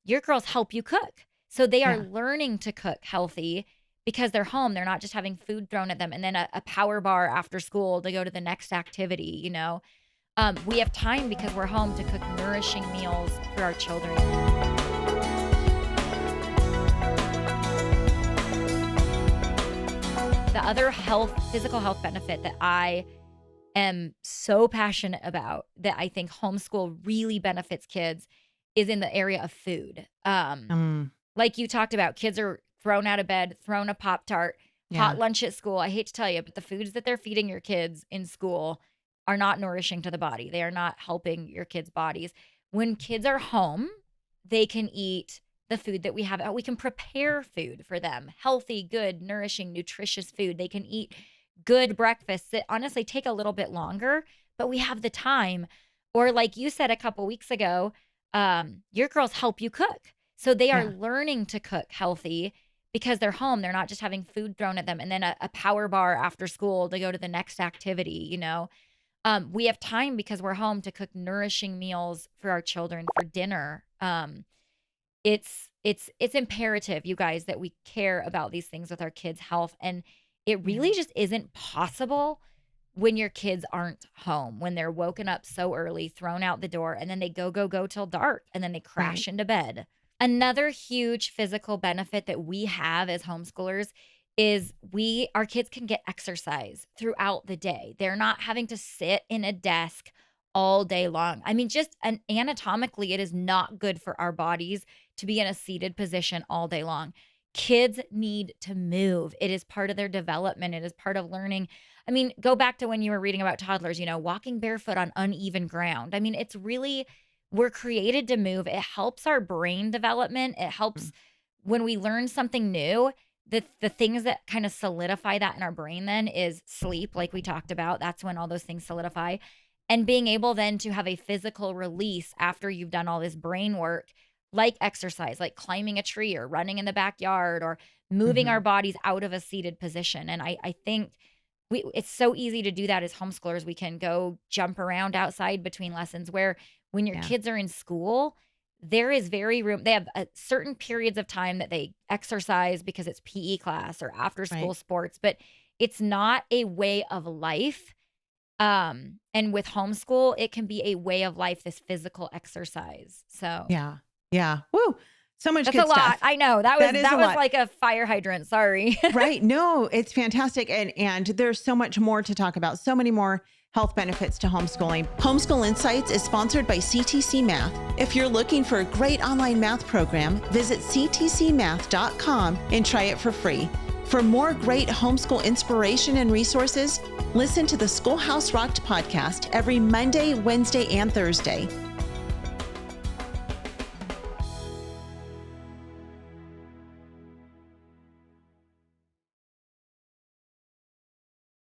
your girls help you cook. So they are Yeah. learning to cook healthy because they're home. They're not just having food thrown at them and then a power bar after school to go to the next activity, you know. We have time because we're home to cook nourishing meals for our children. The other physical health benefit that I am so passionate about that I think homeschool really benefits kids is in the area of food. Like you talked about, kids are thrown out of bed, thrown a Pop-Tart, Yeah. hot lunch at school. I hate to tell you, but the foods that they're feeding your kids in school are not nourishing to the body. They are not helping your kids' bodies. When kids are home, they can eat the food that we have. We can prepare food for them, healthy, good, nourishing, nutritious food. They can eat good breakfasts that honestly take a little bit longer, but we have the time. Or like you said a couple weeks ago, your girls help you cook. So they are Yeah. learning to cook healthy because they're home. They're not just having food thrown at them and then a power bar after school to go to the next activity, you know. We have time because we're home to cook nourishing meals for our children for dinner. It's imperative, you guys, that we care about these things with our kids' health. And it really just isn't possible when your kids aren't home, when they're woken up so early, thrown out the door, and then they go till dark, and then they crash into bed. Another huge physical benefit that we have as homeschoolers is our kids can get exercise throughout the day. They're not having to sit in a desk all day long. I mean, just anatomically, it is not good for our bodies to be in a seated position all day long. Kids need to move. It is part of their development. It is part of learning. I mean, go back to when you were reading about toddlers, you know, walking barefoot on uneven ground. I mean, it's really, we're created to move. It helps our brain development. It helps when we learn something new. The things that kind of solidify that in our brain then is sleep, like we talked about. That's when all those things solidify. And being able then to have a physical release after you've done all this brain work, like exercise, like climbing a tree or running in the backyard or moving our bodies out of a seated position. And I think it's so easy to do that as homeschoolers. We can go jump around outside between lessons, where when your kids are in school, there is they have certain periods of time that they exercise because it's PE class or after school sports, but it's not a way of life. And with homeschool, it can be a way of life, this physical exercise. So yeah. Woo. So much that's good a lot. stuff. I know that was lot. like a fire hydrant. Sorry. Right. No, it's fantastic. And there's so much more to talk about. So many more health benefits to homeschooling. Homeschool Insights is sponsored by CTC Math. If you're looking for a great online math program, visit ctcmath.com and try it for free. For more great homeschool inspiration and resources, listen to the Schoolhouse Rocked podcast every Monday, Wednesday, and Thursday.